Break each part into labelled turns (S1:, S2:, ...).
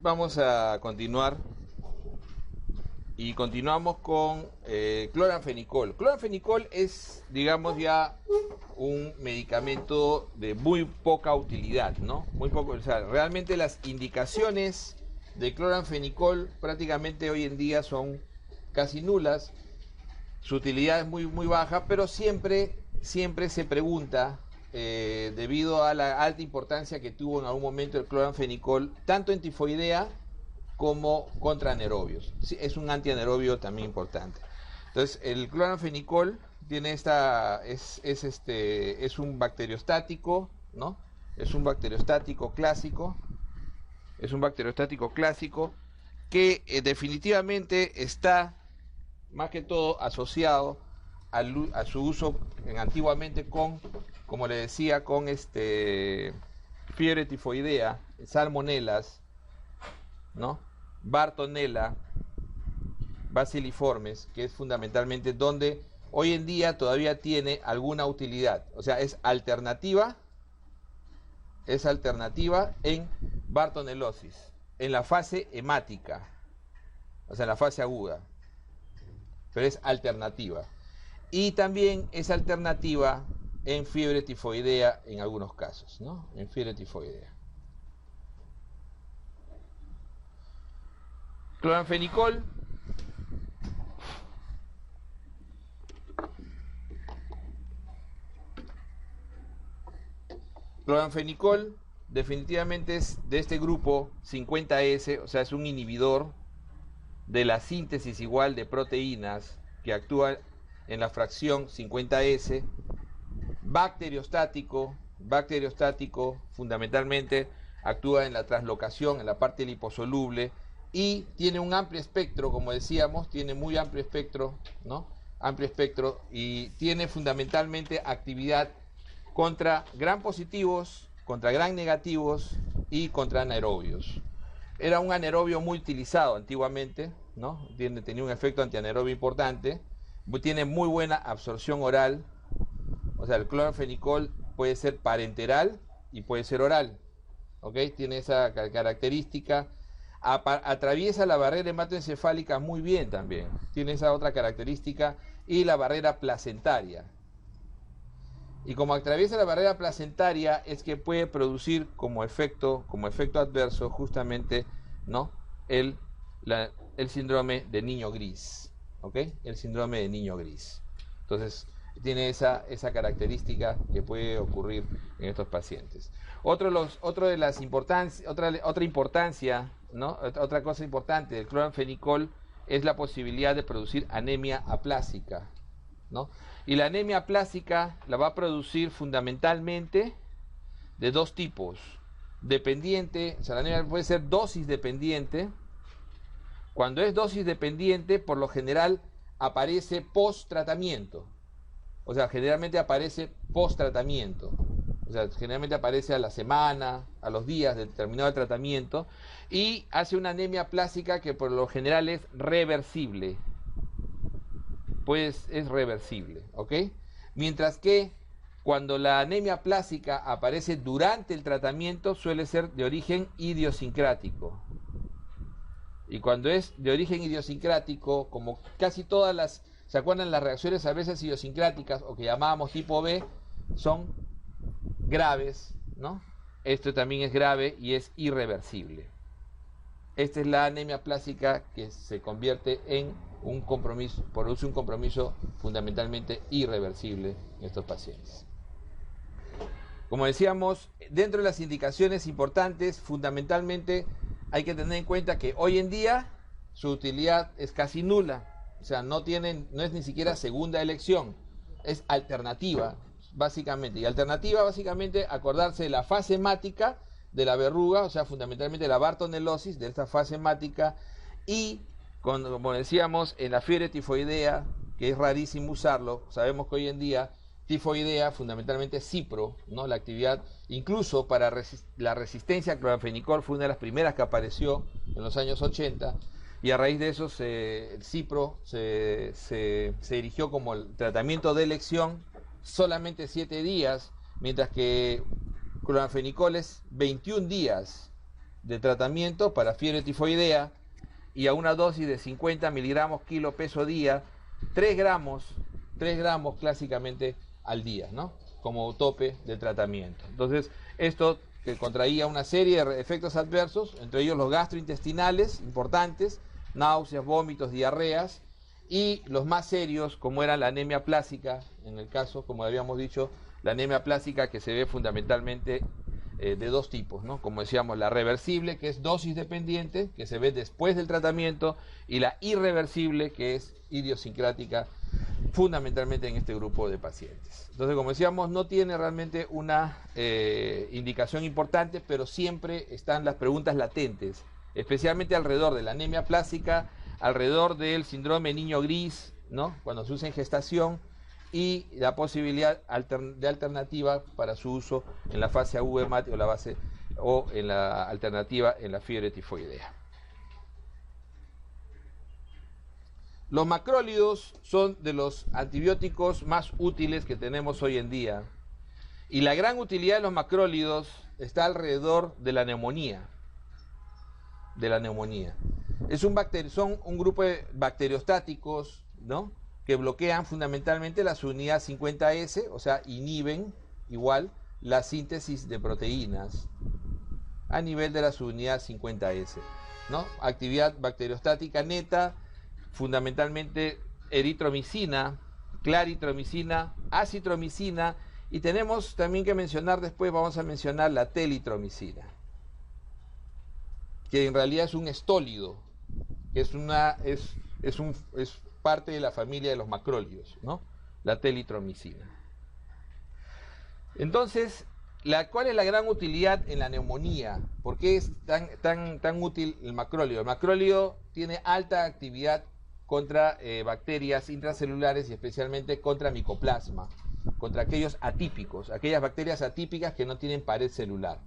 S1: Vamos a continuar y continuamos con cloranfenicol. Cloranfenicol es, digamos, ya un medicamento de muy poca utilidad, ¿no? Muy poco, o sea, realmente las indicaciones de cloranfenicol prácticamente hoy en día son casi nulas. Su utilidad es muy baja, pero siempre se pregunta, debido a la alta importancia que tuvo en algún momento el cloranfenicol, tanto en tifoidea como contra anaerobios. Sí, es un antianaerobio también importante. Entonces, el cloranfenicol tiene es un bacteriostático, ¿no? Es un bacteriostático clásico, es un bacteriostático clásico que definitivamente está más que todo asociado a su uso antiguamente con, como le decía, con fiebre tifoidea, salmonelas, ¿no? Bartonella, baciliformes, que es fundamentalmente donde hoy en día todavía tiene alguna utilidad. O sea, es alternativa en bartonelosis, en la fase hemática, o sea, en la fase aguda, pero es alternativa. Y también es alternativa en fiebre tifoidea en algunos casos, ¿no? En fiebre tifoidea. Cloranfenicol Cloranfenicol definitivamente es de este grupo 50S, o sea, es un inhibidor de la síntesis igual de proteínas que actúa en la fracción 50S, bacteriostático, fundamentalmente actúa en la translocación, en la parte liposoluble, y tiene un amplio espectro, como decíamos, tiene muy amplio espectro, ¿no? Amplio espectro, y tiene fundamentalmente actividad contra gram positivos, contra gram negativos y contra anaerobios. Era un anaerobio muy utilizado antiguamente, ¿no? Tenía un efecto antianaerobio importante, tiene muy buena absorción oral, o sea, el cloranfenicol puede ser parenteral y puede ser oral, ¿ok? Tiene esa característica. Atraviesa la barrera hematoencefálica muy bien también, tiene esa otra característica, y la barrera placentaria. Y como atraviesa la barrera placentaria es que puede producir como efecto adverso justamente, ¿no? el, el síndrome de niño gris, ¿ok? El síndrome de niño gris. Entonces, tiene esa característica que puede ocurrir en estos pacientes. Otra importancia, ¿no? Otra cosa importante del cloranfenicol es la posibilidad de producir anemia aplásica, ¿no? Y la anemia aplásica la va a producir fundamentalmente de dos tipos. Dependiente, o sea, la anemia puede ser dosis dependiente. Cuando es dosis dependiente, por lo general aparece post tratamiento. O sea, generalmente aparece post tratamiento. O sea, generalmente aparece a la semana, a los días de determinado tratamiento, y hace una anemia plástica que por lo general es reversible. Pues es reversible, ¿ok? Mientras que cuando la anemia plástica aparece durante el tratamiento suele ser de origen idiosincrático. Y cuando es de origen idiosincrático, como casi todas las, ¿se acuerdan? Las reacciones a veces idiosincráticas o que llamábamos tipo B son graves, ¿no? Esto también es grave y es irreversible. Esta es la anemia plástica que se convierte en produce un compromiso fundamentalmente irreversible en estos pacientes. Como decíamos, dentro de las indicaciones importantes, fundamentalmente hay que tener en cuenta que hoy en día su utilidad es casi nula, o sea, no es ni siquiera segunda elección, es alternativa, básicamente. Y alternativa, básicamente, acordarse de la fase hemática de la verruga, o sea, fundamentalmente la bartonelosis, de esta fase hemática, y como decíamos, en la fiebre tifoidea, que es rarísimo usarlo, sabemos que hoy en día tifoidea, fundamentalmente cipro, ¿no? La actividad, incluso para la resistencia a cloranfenicol, fue una de las primeras que apareció en los años 80, y a raíz de eso el cipro se erigió como el tratamiento de elección, solamente 7 días, mientras que cloranfenicol es 21 días de tratamiento para fiebre tifoidea y a una dosis de 50 miligramos kilo peso día, 3 gramos clásicamente al día, ¿no? Como tope de tratamiento. Entonces, esto que contraía una serie de efectos adversos, entre ellos los gastrointestinales importantes, náuseas, vómitos, diarreas, y los más serios, como era la anemia plásica, en el caso, como habíamos dicho, la anemia plásica que se ve fundamentalmente de dos tipos, ¿no? Como decíamos, la reversible, que es dosis dependiente, que se ve después del tratamiento, y la irreversible, que es idiosincrática, fundamentalmente en este grupo de pacientes. Entonces, como decíamos, no tiene realmente una indicación importante, pero siempre están las preguntas latentes, especialmente alrededor de la anemia plásica, alrededor del síndrome niño gris, ¿no? Cuando se usa en gestación, y la posibilidad de alternativa para su uso en la fase aguda hemática o en la alternativa en la fiebre tifoidea. Los macrólidos son de los antibióticos más útiles que tenemos hoy en día, y la gran utilidad de los macrólidos está alrededor de la neumonía. Son un grupo de bacteriostáticos, ¿no?, que bloquean fundamentalmente la subunidad 50S, o sea, inhiben igual la síntesis de proteínas a nivel de la subunidad 50S, ¿no? Actividad bacteriostática neta, fundamentalmente eritromicina, claritromicina, acitromicina, y tenemos también que mencionar después, vamos a mencionar la telitromicina, que en realidad es un estólido, que es parte de la familia de los macrólidos, ¿no? La telitromicina. Entonces, ¿cuál es la gran utilidad en la neumonía? ¿Por qué es tan útil el macrólido? El macrólido tiene alta actividad contra bacterias intracelulares y especialmente contra micoplasma, contra aquellos atípicos, aquellas bacterias atípicas que no tienen pared celular.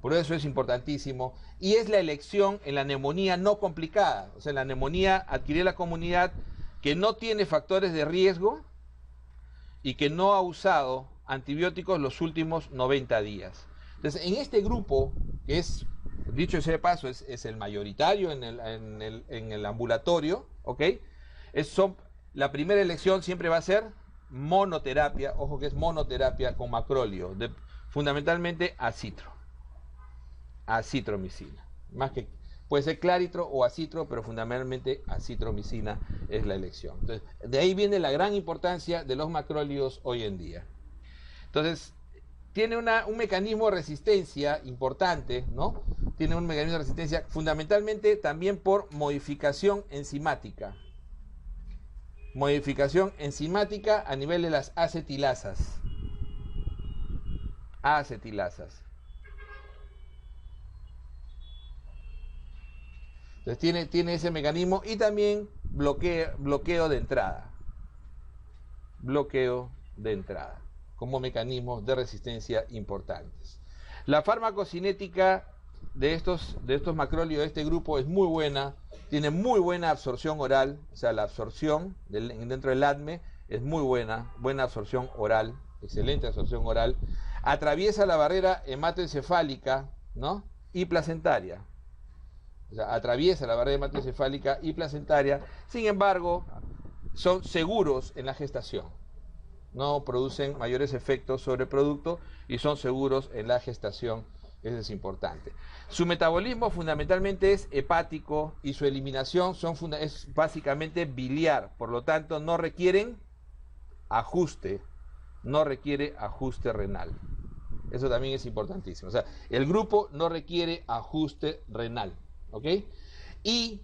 S1: Por eso es importantísimo, y es la elección en la neumonía no complicada. O sea, en la neumonía adquirir la comunidad que no tiene factores de riesgo y que no ha usado antibióticos los últimos 90 días. Entonces, en este grupo, que es, dicho sea de paso, es el mayoritario en el ambulatorio, ¿ok? La primera elección siempre va a ser monoterapia, ojo que es monoterapia con macróleo, fundamentalmente acitromicina, más que puede ser claritro o acitro, pero fundamentalmente acitromicina es la elección. Entonces, de ahí viene la gran importancia de los macrólidos hoy en día. Entonces, tiene un mecanismo de resistencia importante, ¿no? Tiene un mecanismo de resistencia fundamentalmente también por modificación enzimática. Modificación enzimática a nivel de las acetilasas. Entonces tiene ese mecanismo y también bloqueo de entrada. Bloqueo de entrada como mecanismos de resistencia importantes. La farmacocinética de estos macrólidos de este grupo es muy buena, tiene muy buena absorción oral, o sea, la absorción dentro del ADME es muy buena absorción oral, excelente absorción oral, atraviesa la barrera hematoencefálica, ¿no?, y placentaria. O sea, atraviesa la barrera hematoencefálica y placentaria, sin embargo, son seguros en la gestación. No producen mayores efectos sobre el producto y son seguros en la gestación, eso es importante. Su metabolismo fundamentalmente es hepático y su eliminación es básicamente biliar, por lo tanto no requiere ajuste renal. Eso también es importantísimo. O sea, el grupo no requiere ajuste renal. ¿Ok? Y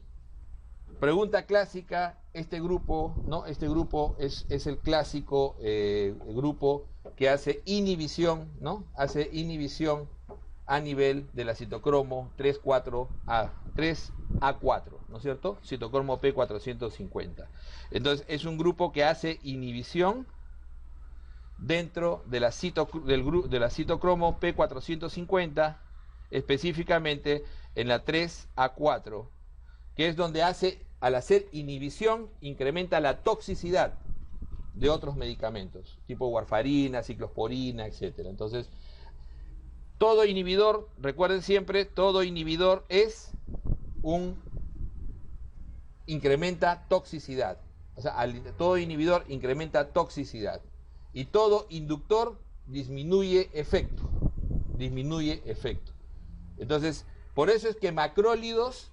S1: pregunta clásica, este grupo, ¿no? Este grupo es el clásico grupo que hace inhibición, ¿no? Hace inhibición a nivel de la citocromo 3A4, ¿no es cierto? Citocromo P450. Entonces, es un grupo que hace inhibición dentro de la citocromo P450, específicamente en la 3A4, que es donde al hacer inhibición, incrementa la toxicidad de otros medicamentos, tipo warfarina, ciclosporina, etc. Entonces, Todo inhibidor, recuerden siempre, todo inhibidor incrementa toxicidad. O sea, todo inhibidor incrementa toxicidad. Y todo inductor disminuye efecto. Disminuye efecto. Entonces, por eso es que macrólidos,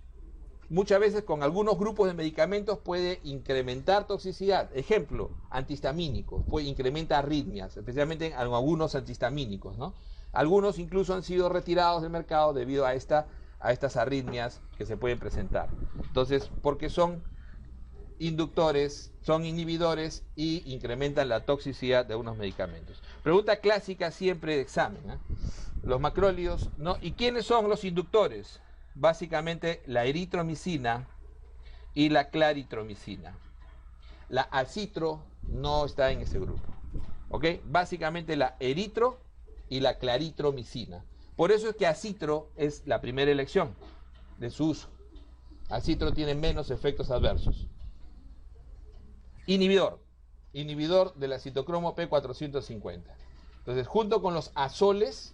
S1: muchas veces con algunos grupos de medicamentos puede incrementar toxicidad. Ejemplo, antihistamínicos, incrementa arritmias, especialmente en algunos antihistamínicos, ¿no? Algunos incluso han sido retirados del mercado debido a estas arritmias que se pueden presentar. Entonces, porque son inductores, son inhibidores y incrementan la toxicidad de unos medicamentos. Pregunta clásica siempre de examen, ¿eh? Los macrólidos, ¿no? ¿Y quiénes son los inductores? Básicamente la eritromicina y la claritromicina. La acitro no está en ese grupo, ¿ok? Básicamente la eritro y la claritromicina. Por eso es que acitro es la primera elección de su uso. Acitro tiene menos efectos adversos. Inhibidor del citocromo P450. Entonces, junto con los azoles,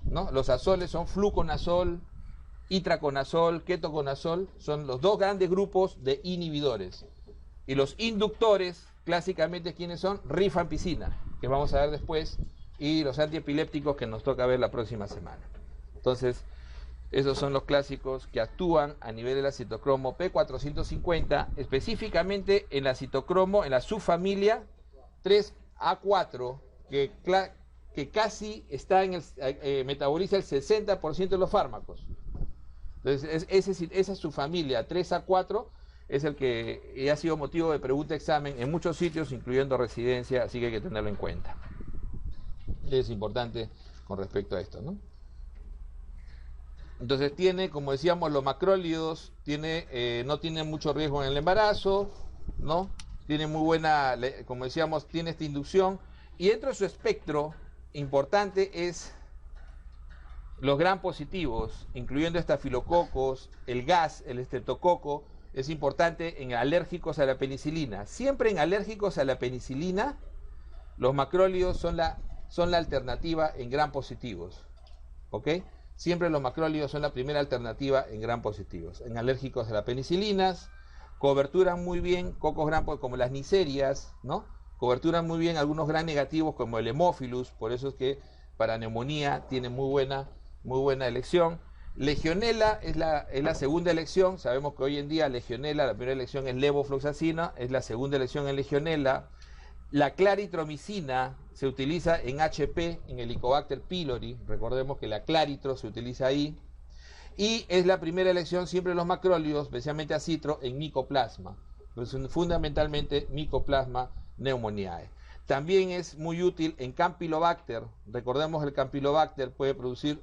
S1: ¿no? Los azoles son fluconazol, itraconazol, ketoconazol, son los dos grandes grupos de inhibidores. Y los inductores, clásicamente, ¿quiénes son? Rifampicina, que vamos a ver después, y los antiepilépticos que nos toca ver la próxima semana. Entonces, esos son los clásicos que actúan a nivel de la citocromo P450, específicamente en la citocromo, en la subfamilia 3A4, que casi está metaboliza el 60% de los fármacos. Entonces, esa subfamilia 3A4 es el que ha sido motivo de pregunta examen en muchos sitios, incluyendo residencia, así que hay que tenerlo en cuenta. Es importante con respecto a esto, ¿no? Entonces tiene, como decíamos, los macrólidos, no tienen mucho riesgo en el embarazo, ¿no? Tiene muy buena, como decíamos, tiene esta inducción. Y dentro de su espectro, importante es los gram positivos, incluyendo estafilococos, el gas, el estreptococo. Es importante en alérgicos a la penicilina. Siempre en alérgicos a la penicilina, los macrólidos son la alternativa en gram positivos, ¿ok? Siempre los macrólidos son la primera alternativa en gram positivos. En alérgicos a las penicilinas, coberturan muy bien cocos gram como las nicerias, ¿no? Coberturan muy bien algunos gram negativos como el Haemophilus, por eso es que para neumonía tiene muy buena elección. Legionela es la segunda elección. Sabemos que hoy en día Legionela, la primera elección es levofloxacina, es la segunda elección en Legionela. La claritromicina se utiliza en HP, en Helicobacter pylori. Recordemos que la claritro se utiliza ahí. Y es la primera elección siempre en los macrólidos, especialmente acitro, en Mycoplasma. Pues fundamentalmente Mycoplasma pneumoniae. También es muy útil en Campylobacter. Recordemos que el Campylobacter puede producir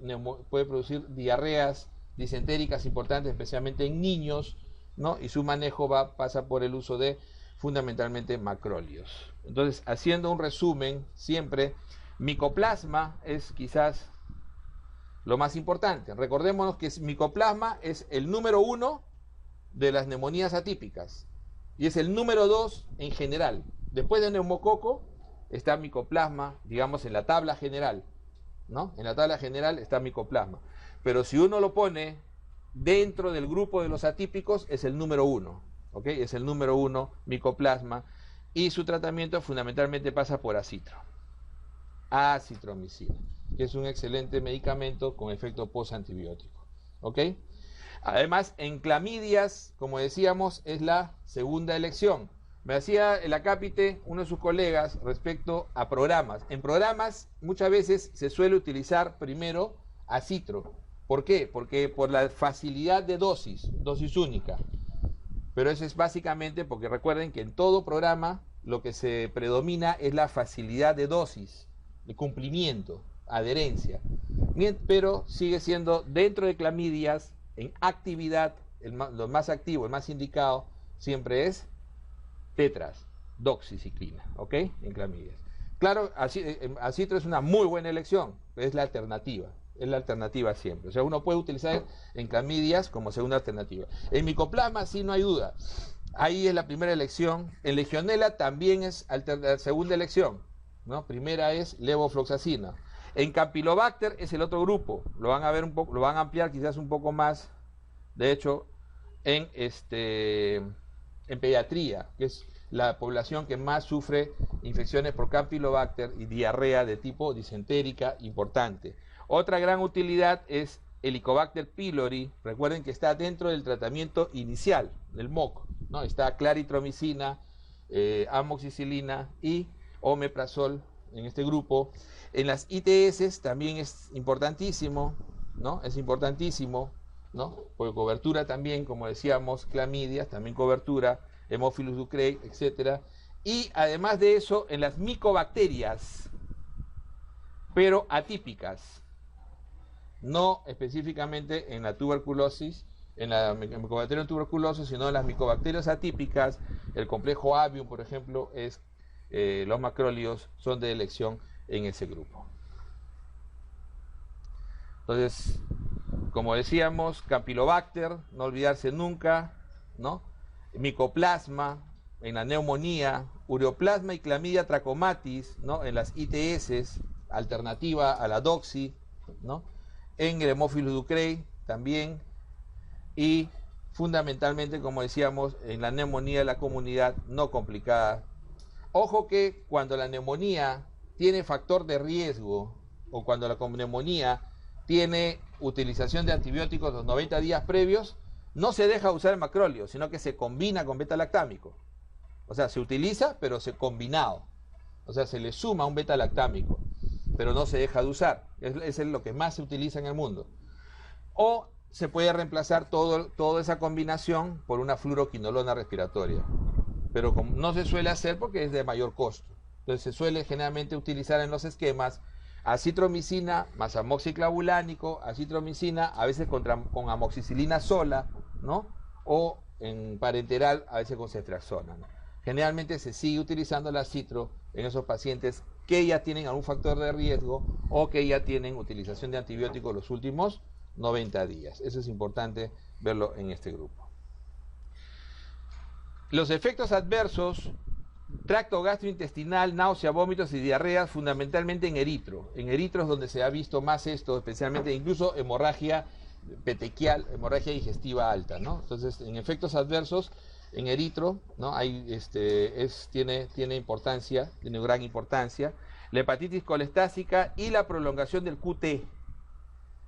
S1: diarreas disentéricas importantes, especialmente en niños, ¿no? Y su manejo pasa por el uso de fundamentalmente macrólidos. Entonces, haciendo un resumen, siempre Mycoplasma es quizás lo más importante. Recordémonos que Mycoplasma es el número 1 de las neumonías atípicas y es el número 2 en general. Después de neumococo está Mycoplasma, digamos, en la tabla general, ¿no? En la tabla general está Mycoplasma. Pero si uno lo pone dentro del grupo de los atípicos, es el número 1. ¿Ok? Es el número 1, Mycoplasma, y su tratamiento fundamentalmente pasa por acitro. Acitromicina, que es un excelente medicamento con efecto postantibiótico. ¿Ok? Además, en clamidias, como decíamos, es la segunda elección. Me hacía el acápite uno de sus colegas respecto a programas. En programas muchas veces se suele utilizar primero acitro. ¿Por qué? Porque por la facilidad de dosis única. Pero eso es básicamente porque recuerden que en todo programa lo que se predomina es la facilidad de dosis, de cumplimiento, adherencia. Pero sigue siendo dentro de clamidias, en actividad, lo más activo, el más indicado, siempre es tetras, doxiciclina, ¿ok? En clamidias. Claro, acitro es una muy buena elección, es la alternativa. Es la alternativa siempre. O sea, uno puede utilizar en clamidias como segunda alternativa. En Mycoplasma sí no hay duda. Ahí es la primera elección. En Legionela también es la segunda elección, ¿no? Primera es levofloxacina. En Campylobacter es el otro grupo, lo van a ver un poco, lo van a ampliar quizás un poco más, de hecho, en pediatría, que es la población que más sufre infecciones por Campylobacter y diarrea de tipo disentérica importante. Otra gran utilidad es Helicobacter pylori. Recuerden que está dentro del tratamiento inicial del MOC, ¿no? Está claritromicina, amoxicilina y omeprazol en este grupo. En las ITS también es importantísimo, ¿no? Es importantísimo, ¿no? Por cobertura también, como decíamos, clamidias, también cobertura, Haemophilus ducreyi, etcétera. Y además de eso, en las micobacterias, pero atípicas, no específicamente en la tuberculosis, en la micobacteria en tuberculosis, sino en las micobacterias atípicas. El complejo avium, por ejemplo, es los macrólidos son de elección en ese grupo. Entonces, como decíamos, Campylobacter, no olvidarse nunca, ¿no? Micoplasma en la neumonía, ureoplasma y clamidia trachomatis, ¿no? En las ITS, alternativa a la doxy, ¿no? En el Haemophilus ducreyi también, y fundamentalmente, como decíamos, en la neumonía de la comunidad no complicada. Ojo que cuando la neumonía tiene factor de riesgo o cuando la neumonía tiene utilización de antibióticos los 90 días previos, no se deja usar el macróleo, sino que se combina con beta-lactámico. O sea, se utiliza, pero se combinado. O sea, se le suma un beta-lactámico, pero no se deja de usar. Es lo que más se utiliza en el mundo. O se puede reemplazar toda esa combinación por una fluoroquinolona respiratoria. Pero no se suele hacer porque es de mayor costo. Entonces se suele generalmente utilizar en los esquemas acitromicina más amoxiclavulánico, acitromicina a veces con amoxicilina sola, ¿no? O en parenteral a veces con ceftriaxona, ¿no? Generalmente se sigue utilizando la citro en esos pacientes que ya tienen algún factor de riesgo o que ya tienen utilización de antibióticos los últimos 90 días. Eso es importante verlo en este grupo. Los efectos adversos, tracto gastrointestinal, náusea, vómitos y diarreas, fundamentalmente en eritro. En eritro es donde se ha visto más esto, especialmente incluso hemorragia petequial, hemorragia digestiva alta, ¿no? Entonces, en efectos adversos, en eritro, ¿no? Tiene importancia, tiene gran importancia. La hepatitis colestásica y la prolongación del QT.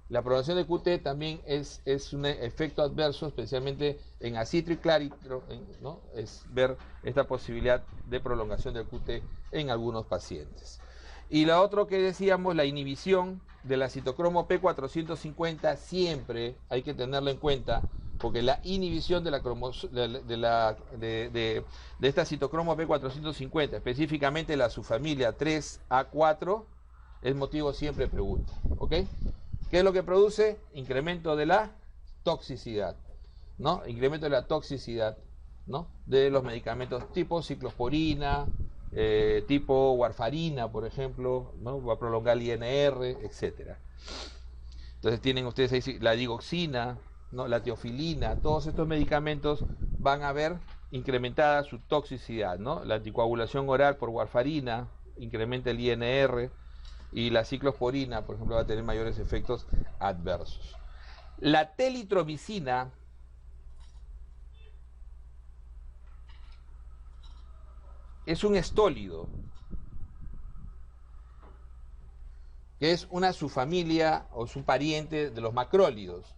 S1: La prolongación del QT también es un efecto adverso, especialmente en acitro y claritro, ¿no? Es ver esta posibilidad de prolongación del QT en algunos pacientes. Y la otra que decíamos, la inhibición de la citocromo P450, siempre hay que tenerlo en cuenta, porque la inhibición de esta citocromo P450, específicamente la subfamilia 3A4, es motivo siempre de pregunta, ¿ok? ¿Qué es lo que produce? Incremento de la toxicidad, ¿no? Incremento de la toxicidad, ¿no? De los medicamentos tipo ciclosporina, tipo warfarina, por ejemplo, ¿no? Va a prolongar el INR, etc. Entonces tienen ustedes ahí la digoxina, ¿no? La teofilina, todos estos medicamentos van a ver incrementada su toxicidad, ¿no? La anticoagulación oral por warfarina incrementa el INR, y la ciclosporina, por ejemplo, va a tener mayores efectos adversos. La telitromicina es un estólido, que es una subfamilia o subpariente de los macrólidos.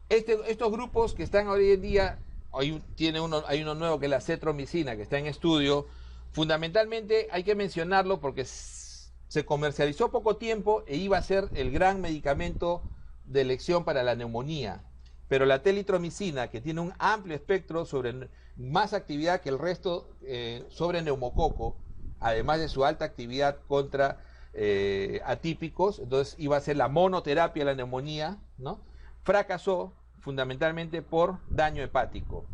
S1: Estos grupos que están hoy en día, hay uno nuevo que es la cetromicina, que está en estudio. Fundamentalmente hay que mencionarlo porque se comercializó poco tiempo e iba a ser el gran medicamento de elección para la neumonía. Pero la telitromicina, que tiene un amplio espectro sobre más actividad que el resto sobre neumococo, además de su alta actividad contra atípicos, entonces iba a ser la monoterapia de la neumonía, ¿no? Fracasó fundamentalmente por daño hepático,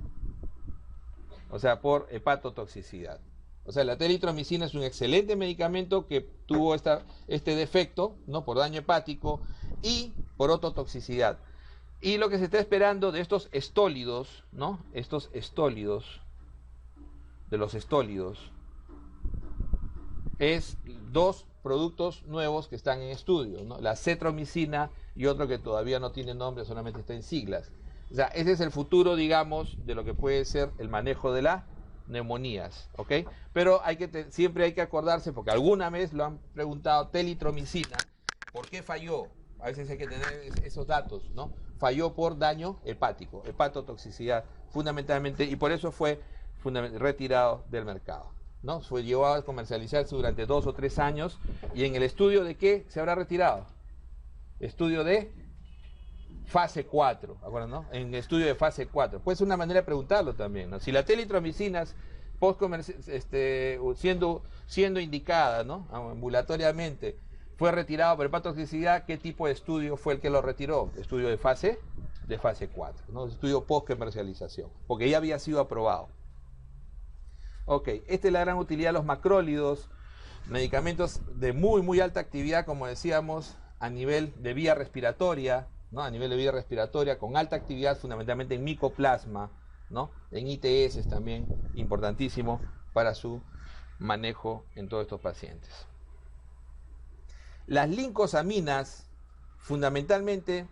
S1: o sea, por hepatotoxicidad. O sea, la telitromicina es un excelente medicamento que tuvo este defecto, ¿no? Por daño hepático y por ototoxicidad. Y lo que se está esperando de estos estólidos, ¿no? Estos estólidos, de los estólidos, es dos productos nuevos que están en estudio, ¿no? La cetromicina y otro que todavía no tiene nombre, solamente está en siglas. O sea, ese es el futuro, digamos, de lo que puede ser el manejo de las neumonías, ¿ok? Pero siempre hay que acordarse, porque alguna vez lo han preguntado, telitromicina, ¿por qué falló? A veces hay que tener esos datos, ¿no? Falló por daño hepático, hepatotoxicidad, fundamentalmente, y por eso fue retirado del mercado, ¿no? Fue llevado a comercializarse durante 2 o 3 años, y en el estudio de qué se habrá retirado. Estudio de fase 4, ¿acuerdan, no? En estudio de fase 4. Puede ser una manera de preguntarlo también, ¿no? Si la telitromicina siendo indicada, ¿no? Ambulatoriamente, fue retirado por hepatotoxicidad, ¿qué tipo de estudio fue el que lo retiró? Estudio de fase 4, ¿no? Estudio post-comercialización, porque ya había sido aprobado. Ok, esta es la gran utilidad de los macrólidos, medicamentos de muy alta actividad, como decíamos, a nivel de vía respiratoria, ¿no? A nivel de vía respiratoria, con alta actividad fundamentalmente en micoplasma, ¿no? En ITS también, importantísimo para su manejo en todos estos pacientes. Las lincosaminas, fundamentalmente,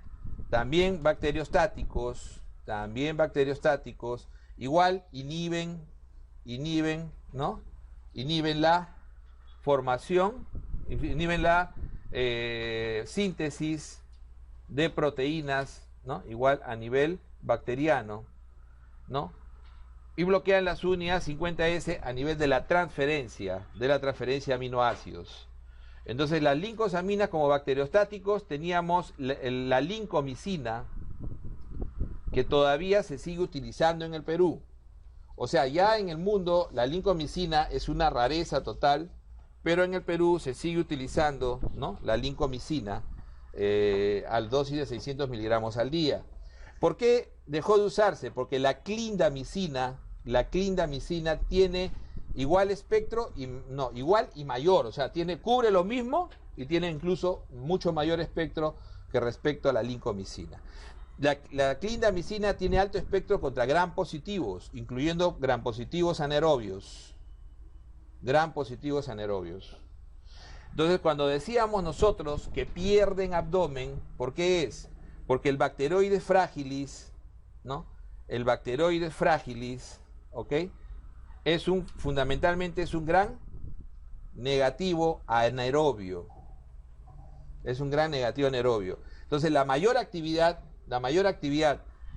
S1: también bacteriostáticos, igual inhiben, ¿no? Inhiben la formación, inhiben la síntesis de proteínas, ¿no? Igual a nivel bacteriano, ¿no? Y bloquean las unidades 50S a nivel de la transferencia de aminoácidos. Entonces las lincosaminas como bacteriostáticos teníamos la lincomicina, que todavía se sigue utilizando en el Perú. O sea, ya en el mundo la lincomicina es una rareza total, pero en el Perú se sigue utilizando, ¿no? La lincomicina al dosis de 600 miligramos al día. ¿Por qué dejó de usarse? Porque la clindamicina tiene igual espectro, igual y mayor, o sea, cubre lo mismo y tiene incluso mucho mayor espectro que respecto a la lincomicina. La clindamicina tiene alto espectro contra gram positivos, incluyendo gram positivos anaerobios. Entonces, cuando decíamos nosotros que pierden abdomen, ¿por qué es? Porque el Bacteroides fragilis, ¿no? El Bacteroides fragilis, ¿ok? Fundamentalmente es un gran negativo anaerobio. Entonces, la mayor actividad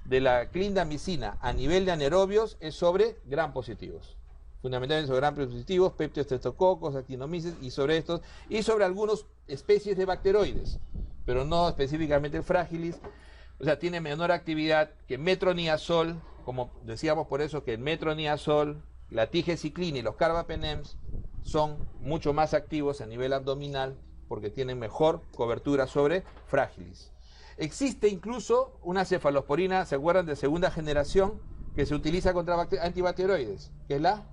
S1: de la clindamicina a nivel de anaerobios es sobre gram positivos. Fundamentalmente sobre gram positivos, peptiostreptococos, actinomyces, y sobre estos, y sobre algunas especies de bacteroides, pero no específicamente el fragilis. O sea, tiene menor actividad que metronidazol, como decíamos, por eso que el metronidazol, la tigeciclina y los carbapenems son mucho más activos a nivel abdominal porque tienen mejor cobertura sobre fragilis. Existe incluso una cefalosporina, ¿se acuerdan?, de segunda generación, que se utiliza contra antibacteroides, que es la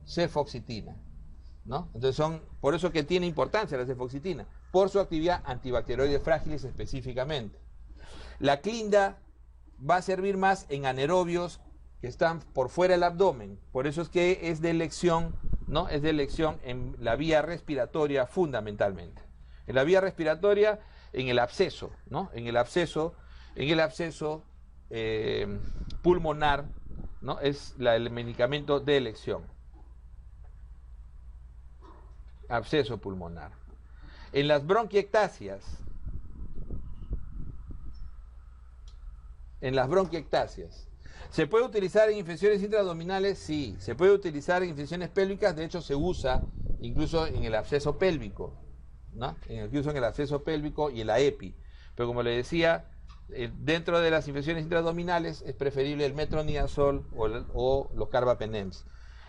S1: cefoxitina, ¿no? Entonces por eso que tiene importancia la cefoxitina, por su actividad antibacteroide frágiles específicamente. La clinda va a servir más en anaerobios que están por fuera del abdomen, por eso es que es de elección, ¿no? Es de elección en la vía respiratoria fundamentalmente. En la vía respiratoria, en el absceso, ¿no? En el absceso pulmonar, ¿no? Es el medicamento de elección. Absceso pulmonar. En las bronquiectasias, ¿se puede utilizar en infecciones intraabdominales? Sí. ¿Se puede utilizar en infecciones pélvicas? De hecho, se usa incluso en el absceso pélvico, ¿no? Incluso en el absceso pélvico y en la EPI. Pero como le decía, dentro de las infecciones intraabdominales es preferible el metronidazol o los carbapenems.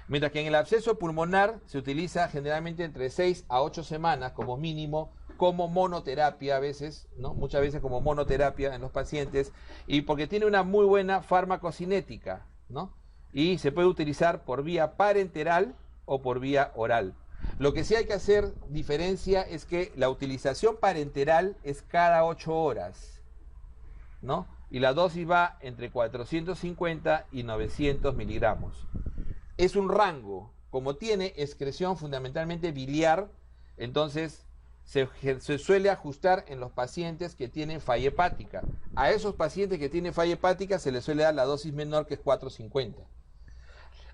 S1: Mientras que en el absceso pulmonar se utiliza generalmente entre 6 a 8 semanas como mínimo, como monoterapia a veces, ¿no? Muchas veces como monoterapia en los pacientes, y porque tiene una muy buena farmacocinética, ¿no? Y se puede utilizar por vía parenteral o por vía oral. Lo que sí hay que hacer diferencia es que la utilización parenteral es cada 8 horas, ¿no? Y la dosis va entre 450 y 900 miligramos. Es un rango, como tiene excreción fundamentalmente biliar, Entonces, se suele ajustar en los pacientes que tienen falla hepática. A esos pacientes que tienen falla hepática se les suele dar la dosis menor, que es 450.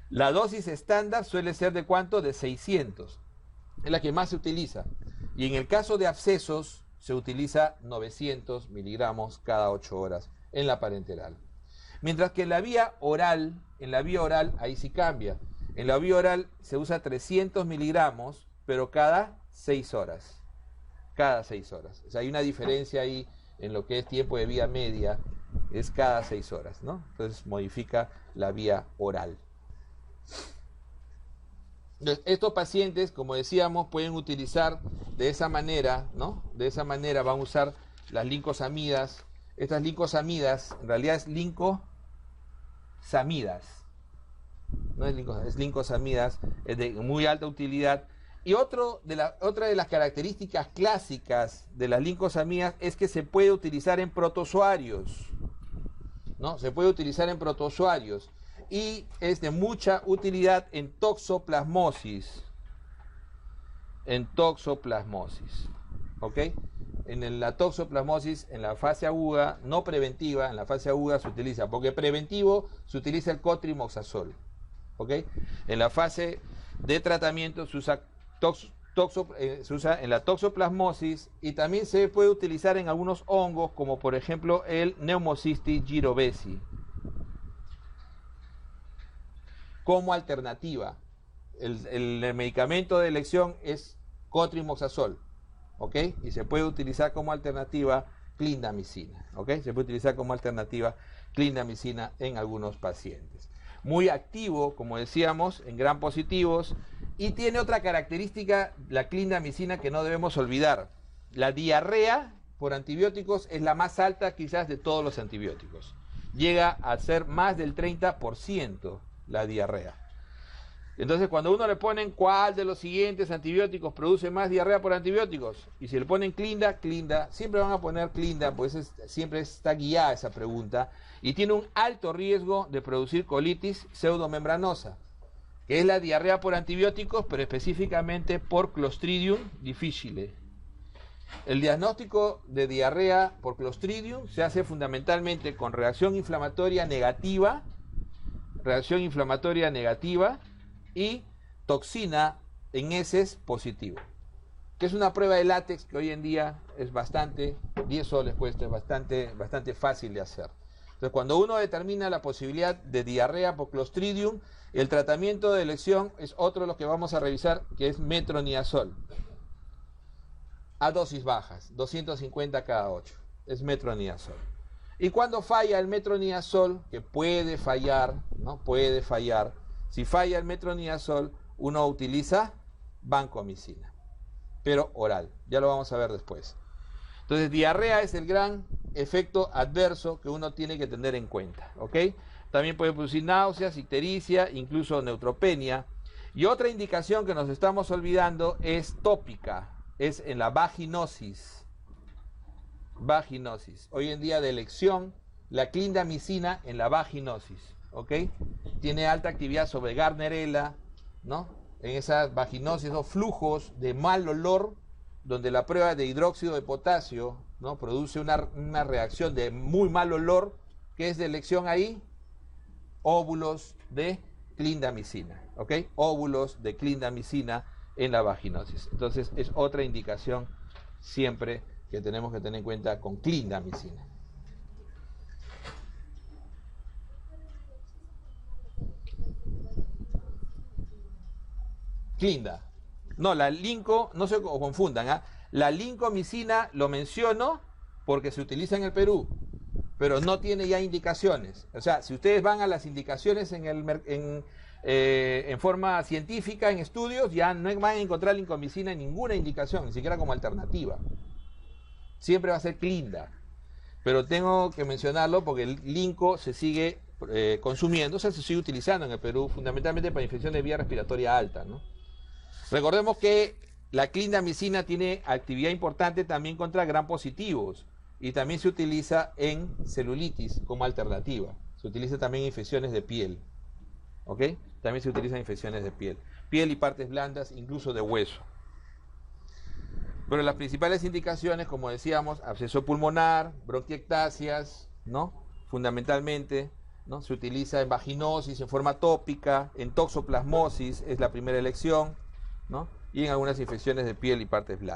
S1: La dosis estándar suele ser ¿de cuánto? De 600. Es la que más se utiliza. Y en el caso de abscesos, se utiliza 900 miligramos cada 8 horas en la parenteral. Mientras que en la vía oral, ahí sí cambia. En la vía oral se usa 300 miligramos, pero cada 6 horas. Cada 6 horas. O sea, hay una diferencia ahí en lo que es tiempo de vía media, es cada 6 horas, ¿no? Entonces modifica la vía oral. Entonces, estos pacientes, como decíamos, pueden utilizar de esa manera, ¿no? De esa manera van a usar las lincosamidas. Estas lincosamidas, en realidad es lincosamidas. No es lincosamidas, es de muy alta utilidad. Y otra de las características clásicas de las lincosamidas es que se puede utilizar en protozoarios, ¿no? Se puede utilizar en protozoarios y es de mucha utilidad en toxoplasmosis. ¿Ok? En la toxoplasmosis, en la fase aguda, no preventiva, en la fase aguda se utiliza, porque preventivo se utiliza el cotrimoxazol. ¿Ok? En la fase de tratamiento se usa se usa en la toxoplasmosis y también se puede utilizar en algunos hongos, como por ejemplo el Pneumocystis jirovecii, como alternativa. El medicamento de elección es cotrimoxazol, ¿ok? Y se puede utilizar como alternativa clindamicina, ¿ok? Se puede utilizar como alternativa clindamicina en algunos pacientes. Muy activo, como decíamos, en gram positivos. Y tiene otra característica, la clindamicina, que no debemos olvidar. La diarrea por antibióticos es la más alta quizás de todos los antibióticos. Llega a ser más del 30% la diarrea. Entonces, cuando uno le ponen cuál de los siguientes antibióticos produce más diarrea por antibióticos, y si le ponen clinda, siempre van a poner clinda, pues siempre está guiada esa pregunta, y tiene un alto riesgo de producir colitis pseudomembranosa, que es la diarrea por antibióticos, pero específicamente por Clostridium difficile. El diagnóstico de diarrea por Clostridium se hace fundamentalmente con reacción inflamatoria negativa y toxina en heces positivo, que es una prueba de látex que hoy en día es 10 soles cuesta, es bastante fácil de hacer. Entonces, cuando uno determina la posibilidad de diarrea por Clostridium, el tratamiento de elección es otro de los que vamos a revisar, que es metronidazol. A dosis bajas, 250 cada 8, es metronidazol. Y cuando falla el metronidazol, que puede fallar, ¿no? Puede fallar. Si falla el metronidazol, uno utiliza vancomicina, pero oral. Ya lo vamos a ver después. Entonces, diarrea es el gran efecto adverso que uno tiene que tener en cuenta, ¿ok? También puede producir náuseas, ictericia, incluso neutropenia. Y otra indicación que nos estamos olvidando es tópica, es en la vaginosis. Hoy en día de elección, la clindamicina en la vaginosis, ¿ok? Tiene alta actividad sobre Gardnerella, ¿no? En esas vaginosis o flujos de mal olor, donde la prueba de hidróxido de potasio, ¿no? Produce una reacción de muy mal olor, que es de elección ahí, óvulos de clindamicina, ¿ok? Óvulos de clindamicina en la vaginosis. Entonces es otra indicación siempre que tenemos que tener en cuenta con clindamicina. Clinda. No, la linco, no se confundan, ¿eh? La lincomicina lo menciono porque se utiliza en el Perú, pero no tiene ya indicaciones. O sea, si ustedes van a las indicaciones en forma científica, en estudios, ya no van a encontrar lincomicina en ninguna indicación, ni siquiera como alternativa. Siempre va a ser clinda. Pero tengo que mencionarlo porque el linco se sigue consumiendo, o sea, se sigue utilizando en el Perú, fundamentalmente para infección de vía respiratoria alta, ¿no? Recordemos que la clindamicina tiene actividad importante también contra gram positivos y también se utiliza en celulitis como alternativa. Se utiliza también en infecciones de piel, ¿ok? También se utiliza en infecciones de piel y partes blandas, incluso de hueso. Pero las principales indicaciones, como decíamos, absceso pulmonar, bronquiectasias, ¿no? Fundamentalmente, ¿no? Se utiliza en vaginosis en forma tópica, en toxoplasmosis es la primera elección, ¿no? Y en algunas infecciones de piel y partes blandas.